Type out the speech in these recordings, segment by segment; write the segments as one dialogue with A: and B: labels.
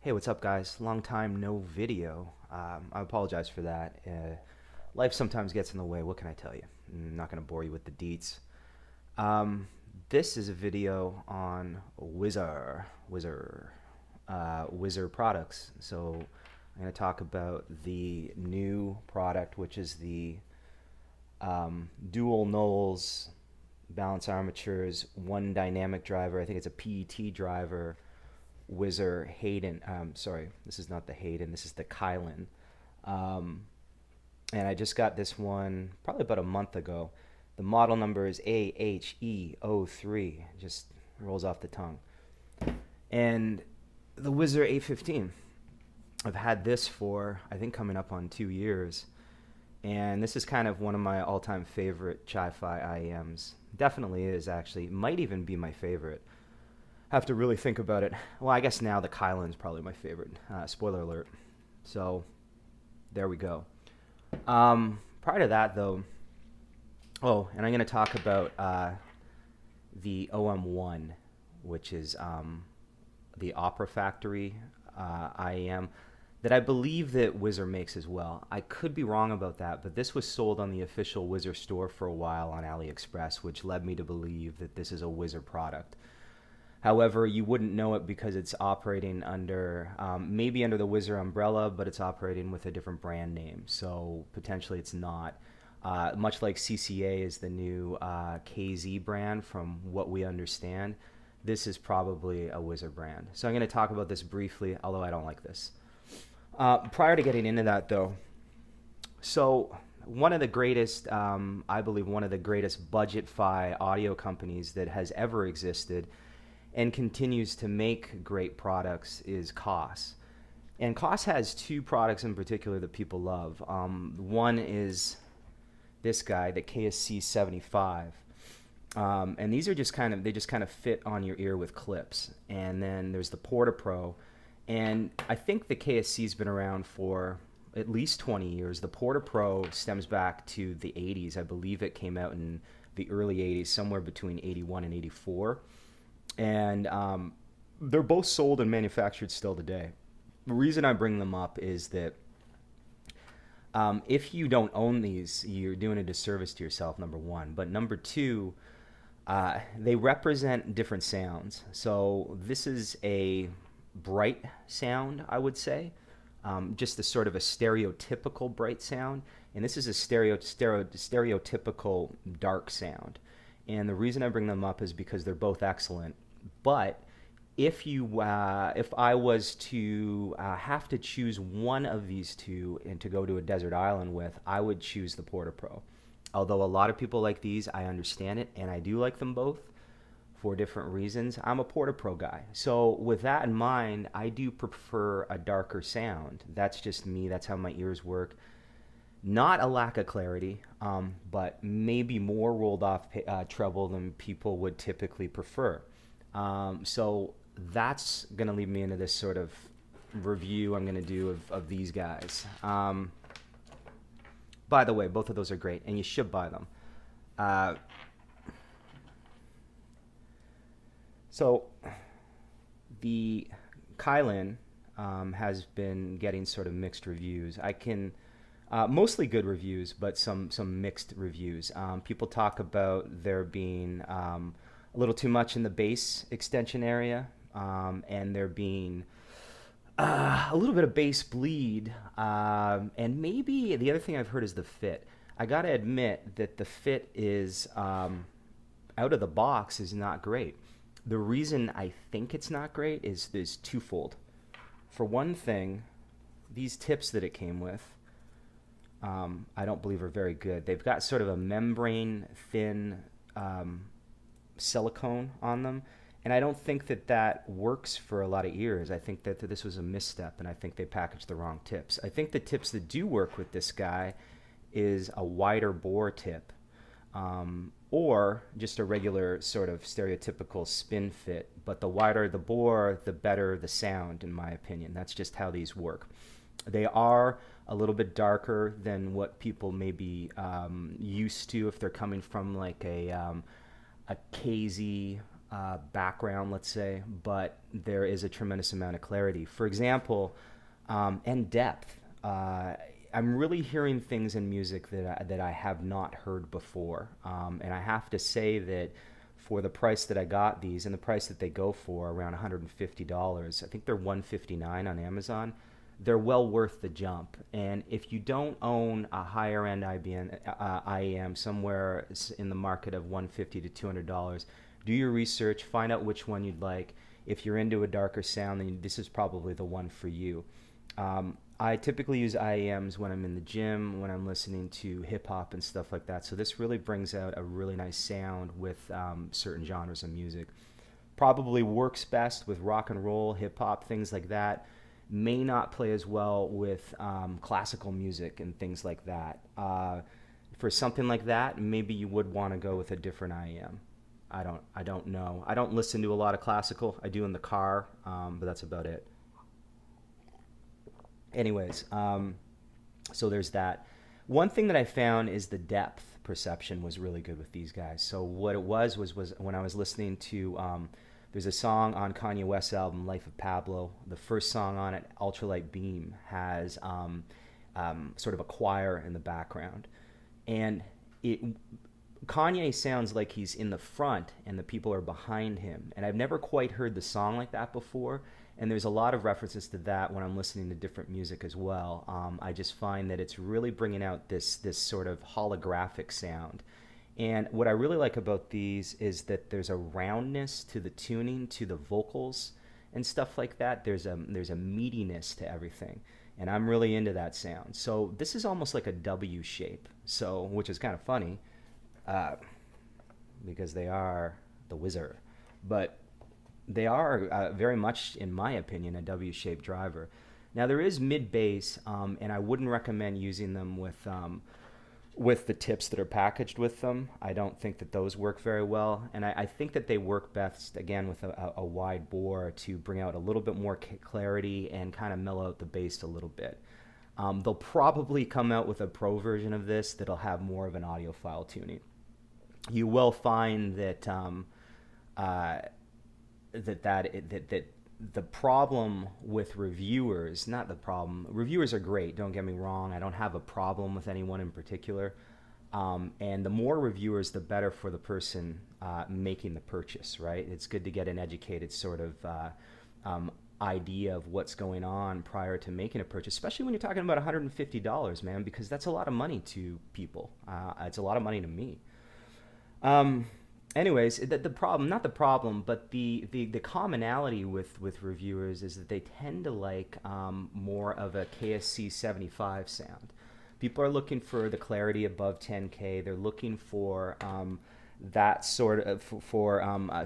A: Hey, what's up, guys? Long time no video. I apologize for that. Life sometimes gets in the way. What can I tell you? I'm not going to bore you with the deets. Um, this is a video on Whizzer products. So I'm going to talk about the new product, which is the dual nulls, balance armatures, one dynamic driver. I think it's a PET driver. Whizzer Hayden. Sorry, this is not the Hayden. This is the Kylin. Um, and I just got this one probably about a month ago. The model number is AHE03. Just rolls off the tongue. And the Whizzer A15. I've had this for, I think, coming up on 2 years. And this is kind of one of my all-time favorite Chi-Fi IEMs. Definitely is, actually. Might even be my favorite. Have to really think about it. Well, I guess now the Kylin's probably my favorite. Spoiler alert. So, there we go. Prior to that, though, and I'm going to talk about the OM1, which is the Opera Factory IEM that I believe that Whizzer makes as well. I could be wrong about that, but this was sold on the official Whizzer store for a while on AliExpress, which led me to believe that this is a Whizzer product. However, you wouldn't know it because it's operating under, maybe under the Whizzer umbrella, but it's operating with a different brand name. So potentially it's not. Much like CCA is the new KZ brand, from what we understand, this is probably a Whizzer brand. So I'm going to talk about this briefly, although I don't like this. Prior to getting into that, though, so one of the greatest, I believe one of the greatest budget-fi audio companies that has ever existed and continues to make great products is Koss. And Koss has two products in particular that people love. One is this guy, the KSC 75. And these are they just kind of fit on your ear with clips. And then there's the Porta Pro. And I think the KSC's been around for at least 20 years. The Porta Pro stems back to the 80s. I believe it came out in the early 80s, somewhere between 81 and 84. And they're both sold and manufactured still today. The reason I bring them up is that if you don't own these, you're doing a disservice to yourself, number one. But number two, they represent different sounds. So this is a bright sound, I would say, just a sort of a stereotypical bright sound. And this is a stereotypical dark sound. And the reason I bring them up is because they're both excellent. But if I was to have to choose one of these two and to go to a desert island with, I would choose the Porta Pro. Although a lot of people like these, I understand it, and I do like them both for different reasons. I'm a Porta Pro guy. So with that in mind, I do prefer a darker sound. That's just me. That's how my ears work. Not a lack of clarity, but maybe more rolled off treble than people would typically prefer. So that's going to lead me into this sort of review I'm going to do of these guys. By the way, both of those are great, and you should buy them. So the Kylin has been getting sort of mixed reviews. Mostly good reviews, but some mixed reviews. People talk about there being a little too much in the bass extension area, and there being a little bit of bass bleed, and maybe the other thing I've heard is the fit. I gotta admit that the fit is out of the box is not great. The reason I think it's not great is twofold. For one thing, these tips that it came with, I don't believe are very good. They've got sort of a membrane thin silicone on them, and I don't think that works for a lot of ears. I think that this was a misstep, and I think they packaged the wrong tips. I think the tips that do work with this guy is a wider bore tip, or just a regular sort of stereotypical spin fit. But the wider the bore, the better the sound, in my opinion. That's just how these work. They are a little bit darker than what people may be used to if they're coming from like a KZ background, let's say, but there is a tremendous amount of clarity. For example, and depth. I'm really hearing things in music that I have not heard before, and I have to say that for the price that I got these and the price that they go for, around $150, I think they're $159 on Amazon. They're well worth the jump. And if you don't own a higher end IEM somewhere in the market of $150 to $200, do your research, find out which one you'd like. If you're into a darker sound, then this is probably the one for you. I typically use IEMs when I'm in the gym, when I'm listening to hip hop and stuff like that. So this really brings out a really nice sound with certain genres of music. Probably works best with rock and roll, hip hop, things like that. May not play as well with classical music and things like that. For something like that, maybe you would want to go with a different IEM. I don't know. I don't listen to a lot of classical. I do in the car, but that's about it. Anyways, so there's that. One thing that I found is the depth perception was really good with these guys. So what it was when I was listening to there's a song on Kanye West's album Life of Pablo. The first song on it, Ultralight Beam, has sort of a choir in the background, and it Kanye sounds like he's in the front and the people are behind him. And I've never quite heard the song like that before. And there's a lot of references to that when I'm listening to different music as well. I just find that it's really bringing out this sort of holographic sound. And what I really like about these is that there's a roundness to the tuning, to the vocals and stuff like that. There's a meatiness to everything. And I'm really into that sound. So this is almost like a W shape, so which is kind of funny. Because they are the Whizzer, but they are very much, in my opinion, a W-shaped driver. Now there is mid bass, and I wouldn't recommend using them with the tips that are packaged with them. I don't think that those work very well, and I think that they work best again with a wide bore to bring out a little bit more clarity and kind of mellow out the bass a little bit. They'll probably come out with a pro version of this that'll have more of an audiophile tuning. You will find that that the problem with reviewers, not the problem, reviewers are great, don't get me wrong, I don't have a problem with anyone in particular, and the more reviewers, the better for the person making the purchase, right? It's good to get an educated sort of idea of what's going on prior to making a purchase, especially when you're talking about $150, man, because that's a lot of money to people. It's a lot of money to me. Anyways, the problem, not the problem, but the commonality with reviewers is that they tend to like more of a KSC 75 sound. People are looking for the clarity above 10K. They're looking for that sort of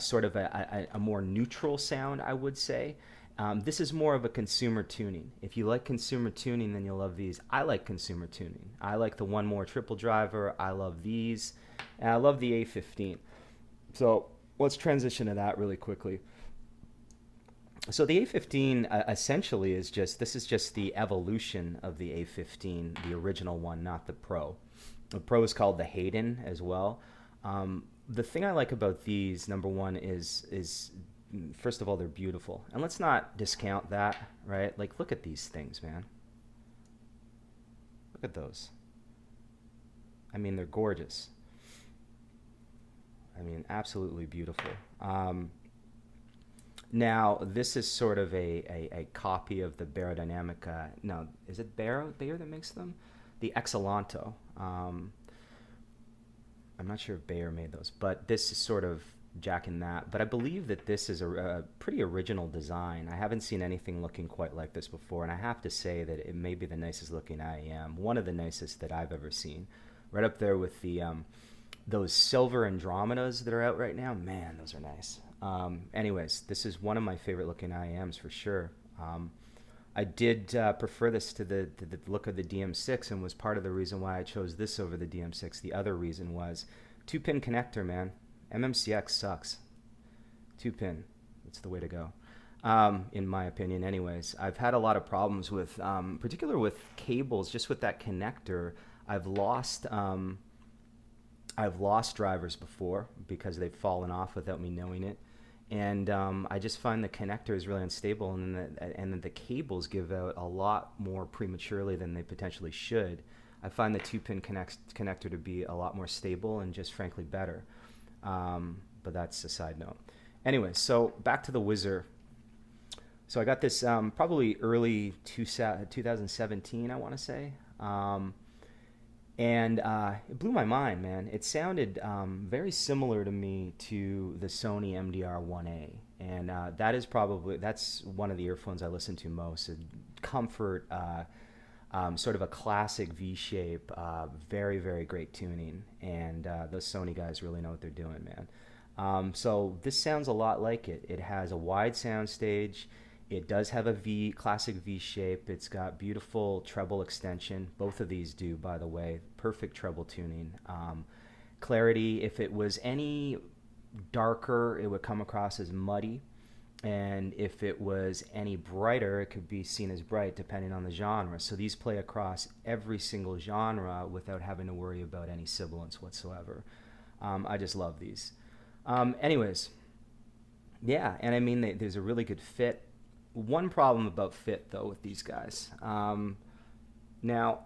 A: sort of a more neutral sound, I would say. This is more of a consumer tuning. If you like consumer tuning, then you'll love these. I like consumer tuning. I like the One More triple driver. I love these. And I love the A15. So let's transition to that really quickly. So the A15 essentially is this is just the evolution of the A15, the original one, not the Pro. The Pro is called the Hayden as well. The thing I like about these, number one, is first of all, they're beautiful. And let's not discount that, right? Like, look at these things, man. Look at those. I mean, they're gorgeous. I mean, absolutely beautiful. Now, this is sort of a copy of the Barodynamic. No, is it Bayer that makes them? The Excelanto. I'm not sure if Bayer made those, but this is sort of jacking that. But I believe that this is a pretty original design. I haven't seen anything looking quite like this before, and I have to say that it may be the nicest looking IEM, one of the nicest that I've ever seen. Right up there with the those silver Andromedas that are out right now. Man, those are nice. Anyways, this is one of my favorite looking IEMs for sure. I did prefer this to the look of the DM6, and was part of the reason why I chose this over the DM6. The other reason was 2-pin connector, man. MMCX sucks. 2-pin, that's the way to go, in my opinion. Anyways, I've had a lot of problems with, particular with cables, just with that connector. I've lost drivers before because they've fallen off without me knowing it. and I just find the connector is really unstable, and then the cables give out a lot more prematurely than they potentially should. I find the two-pin connector to be a lot more stable and just frankly better. But that's a side note. Anyway, so back to the Whizzer. So I got this probably early 2017, I want to say. And it blew my mind, man. It sounded very similar to me to the Sony MDR-1A. And that's one of the earphones I listen to most. Comfort, sort of a classic V shape, very, very great tuning. And those Sony guys really know what they're doing, man. So this sounds a lot like it. It has a wide sound stage. It does have a classic V shape. It's got beautiful treble extension. Both of these do, by the way. Perfect treble tuning. Clarity, if it was any darker, it would come across as muddy. And if it was any brighter, it could be seen as bright depending on the genre. So these play across every single genre without having to worry about any sibilance whatsoever. I just love these. Anyways, yeah, and I mean, there's a really good fit. One problem about fit, though, with these guys. Now,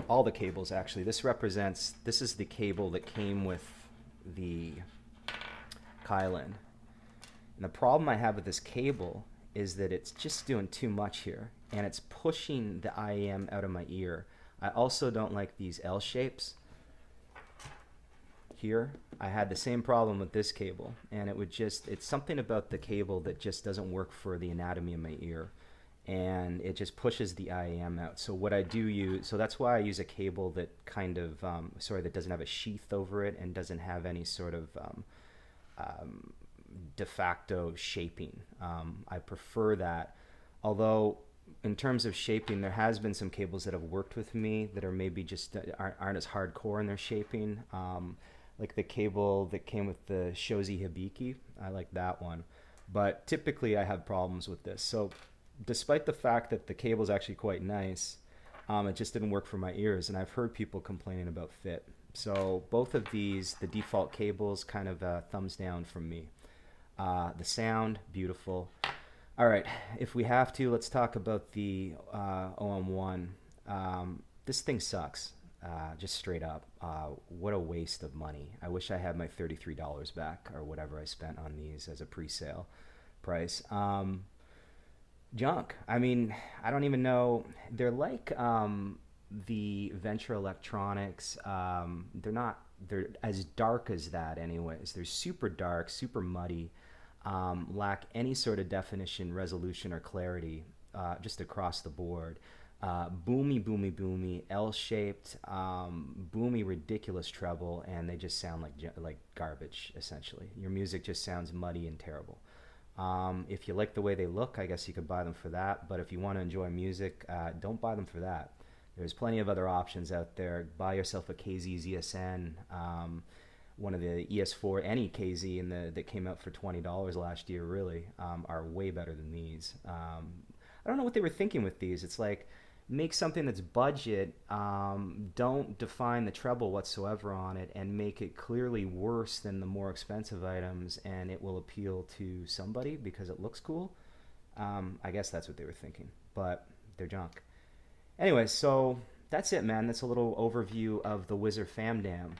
A: all the cables, actually. This is the cable that came with the Kylin. And the problem I have with this cable is that it's just doing too much here, and it's pushing the IEM out of my ear. I also don't like these L shapes. Here, I had the same problem with this cable, and it's something about the cable that just doesn't work for the anatomy of my ear, and it just pushes the IEM out. So what I do use, so that's why I use a cable that kind of, that doesn't have a sheath over it and doesn't have any sort of de facto shaping. I prefer that, although in terms of shaping, there has been some cables that have worked with me that are maybe just aren't as hardcore in their shaping. Like the cable that came with the Shozi Hibiki. I like that one. But typically I have problems with this. So despite the fact that the cable is actually quite nice, it just didn't work for my ears. And I've heard people complaining about fit. So both of these, the default cables, kind of thumbs down from me. The sound, beautiful. All right, if we have to, let's talk about the OM1. This thing sucks. Just straight up, what a waste of money. I wish I had my $33 back or whatever I spent on these as a pre-sale price. Junk. I mean, I don't even know. They're like the Venture Electronics. They're as dark as that anyways. They're super dark, super muddy, lack any sort of definition, resolution, or clarity just across the board. Boomy, boomy, boomy, L-shaped, boomy, ridiculous treble, and they just sound like garbage, essentially. Your music just sounds muddy and terrible. If you like the way they look, I guess you could buy them for that, but if you want to enjoy music, don't buy them for that. There's plenty of other options out there. Buy yourself a KZ ZSN, one of the ES4, any KZ that came out for $20 last year, really, are way better than these. I don't know what they were thinking with these. It's like, make something that's budget, don't define the treble whatsoever on it, and make it clearly worse than the more expensive items, and it will appeal to somebody because it looks cool. I guess that's what they were thinking, but they're junk. Anyway, so that's it, man. That's a little overview of the Whizzer FamDam.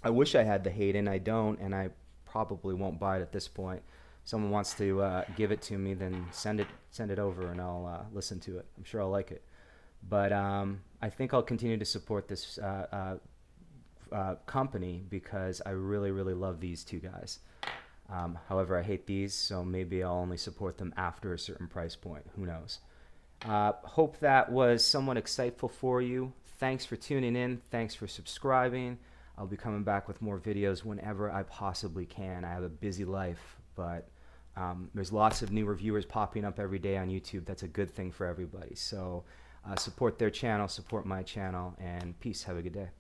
A: I wish I had the Hayden. I don't, and I probably won't buy it at this point. Someone wants to give it to me, then send it over, and I'll listen to it. I'm sure I'll like it. But I think I'll continue to support this company because I really, really love these two guys. However, I hate these, so maybe I'll only support them after a certain price point. Who knows? Hope that was somewhat insightful for you. Thanks for tuning in. Thanks for subscribing. I'll be coming back with more videos whenever I possibly can. I have a busy life, but there's lots of new reviewers popping up every day on YouTube. That's a good thing for everybody. So support their channel, support my channel, and peace. Have a good day.